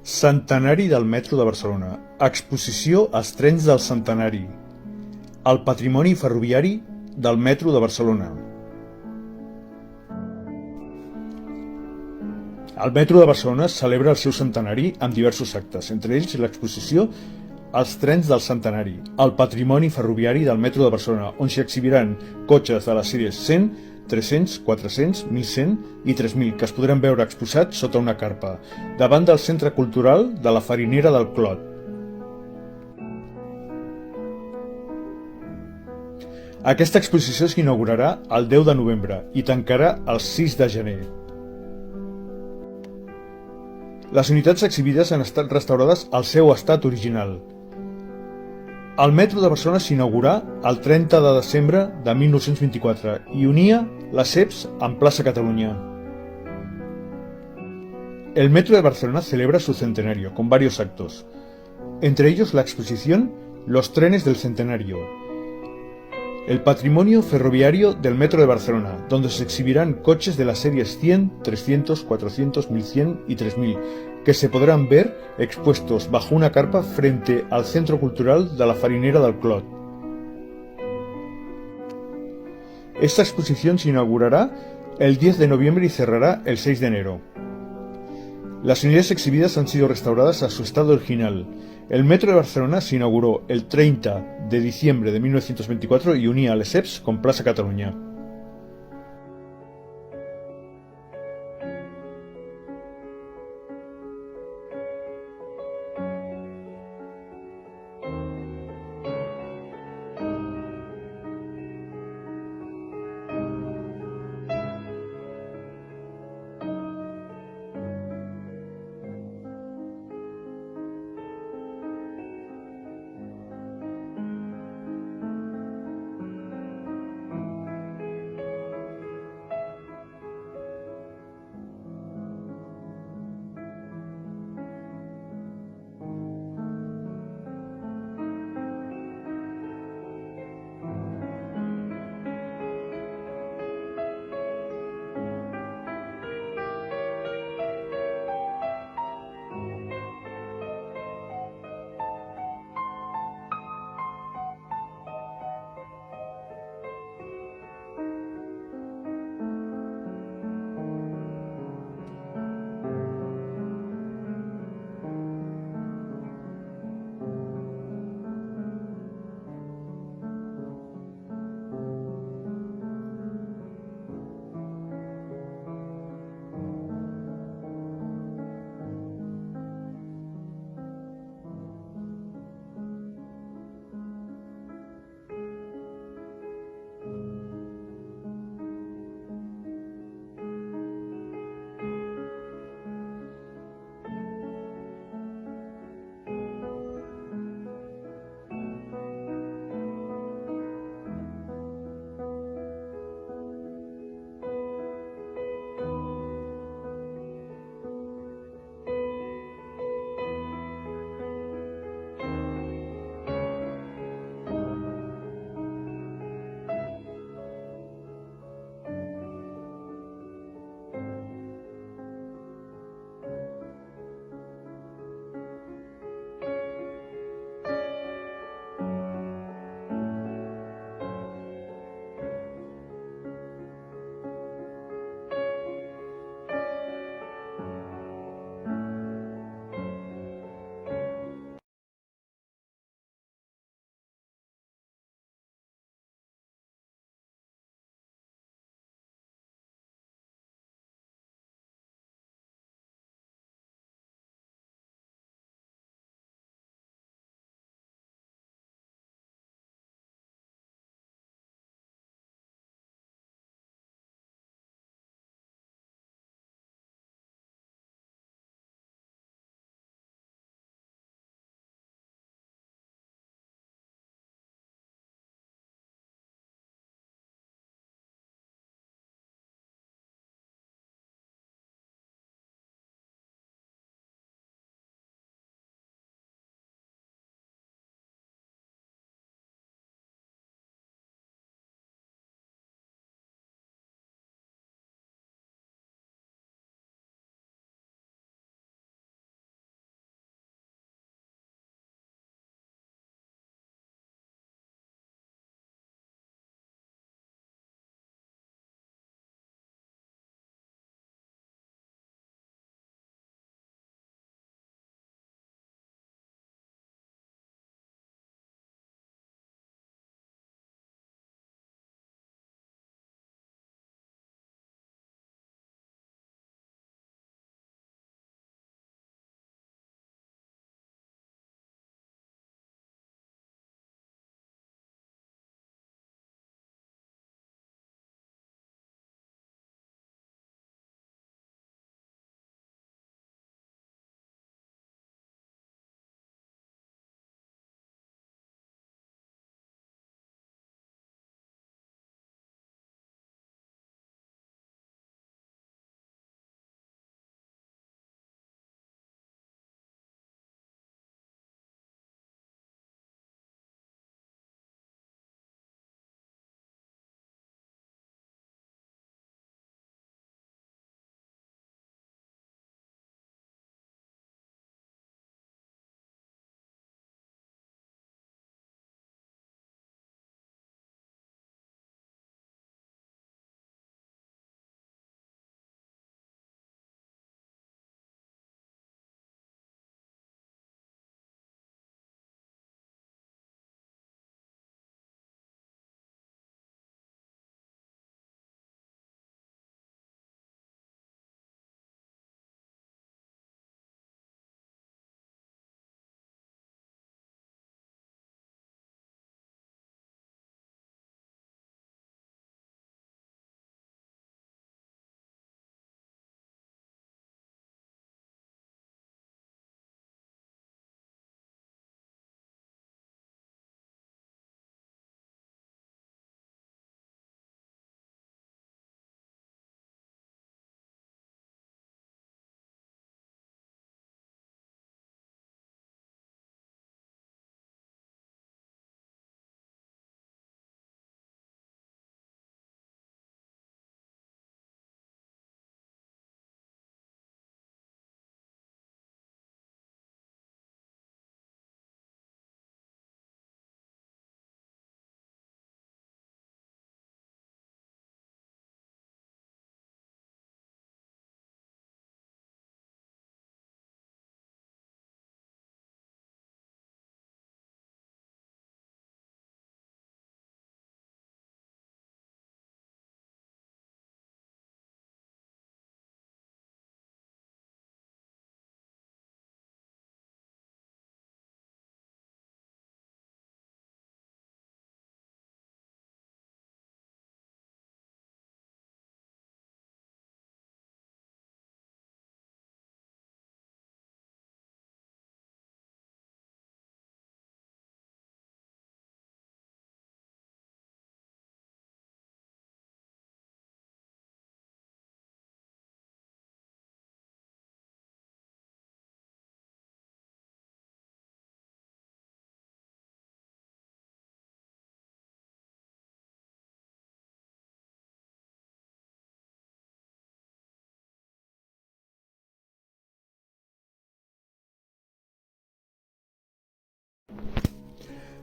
Centenari del metro de Barcelona. Exposició als trens del centenari. El patrimoni ferroviari del metro de Barcelona. El metro de Barcelona celebra el seu centenari amb diversos actes, entre ells l'exposició als trens del centenari, el patrimoni ferroviari del metro de Barcelona, on s'hi exhibiran cotxes de les sèries 100, 300, 400, 1100 i 3000, que es podran veure exposats sota una carpa, davant del Centre Cultural de la Farinera del Clot. Aquesta exposició s'inaugurarà el 10 de novembre i tancarà el 6 de gener. Les unitats exhibides han estat restaurades al seu estat original. El metro de Barcelona s'inaugurà el 30 de desembre de 1924 y unia les EPS amb Plaça Catalunya. El metro de Barcelona celebra su centenario con varios actos, entre ellos la exposición Los trenes del centenario, el patrimonio ferroviario del metro de Barcelona, donde se exhibirán coches de las series 100, 300, 400, 1100 y 3000, que se podrán ver expuestos bajo una carpa frente al Centro Cultural de la Farinera del Clot. Esta exposición se inaugurará el 10 de noviembre y cerrará el 6 de enero. Las unidades exhibidas han sido restauradas a su estado original. El metro de Barcelona se inauguró el 30 de diciembre de 1924 y unía les EPS con Plaça Catalunya.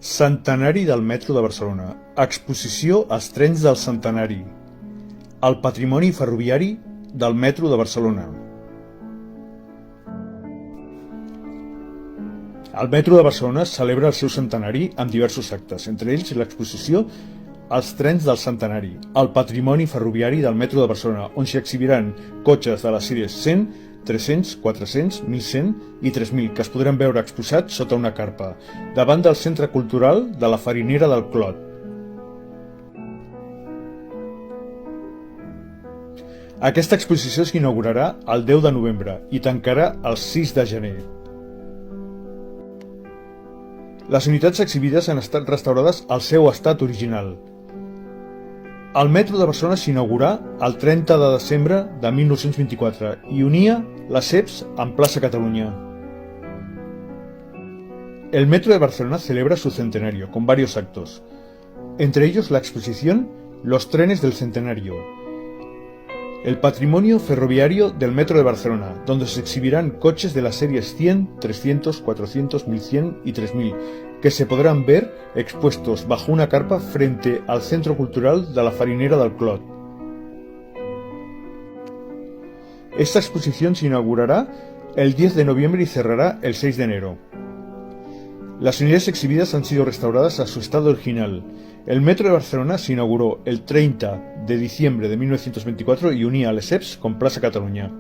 Centenari del metro de Barcelona. Exposició als trens del centenari. El patrimoni ferroviari del metro de Barcelona. El metro de Barcelona celebra el seu centenari amb diversos actes, entre ells l'exposició als trens del centenari, el patrimoni ferroviari del metro de Barcelona, on s'hi exhibiran cotxes de les sèries 100, 300, 400, 1100 i 3000, que es podran veure exposats sota una carpa, davant del Centre Cultural de la Farinera del Clot. Aquesta exposició s'inaugurarà el 10 de novembre i tancarà el 6 de gener. Les unitats exhibides han estat restaurades al seu estat original. El metro de Barcelona s'inaugurà el 30 de desembre de 1924 i unia les EPS amb Plaça Catalunya. El metro de Barcelona celebra su centenario con varios actos, entre ellos la exposición Los trenes del centenario, el patrimonio ferroviario del metro de Barcelona, donde se exhibirán coches de las series 100, 300, 400, 1100 y 3000, que se podrán ver expuestos bajo una carpa frente al Centro Cultural de la Farinera del Clot. Esta exposición se inaugurará el 10 de noviembre y cerrará el 6 de enero. Las unidades exhibidas han sido restauradas a su estado original. El metro de Barcelona se inauguró el 30 de diciembre de 1924 y unía a les EPS con Plaça Catalunya.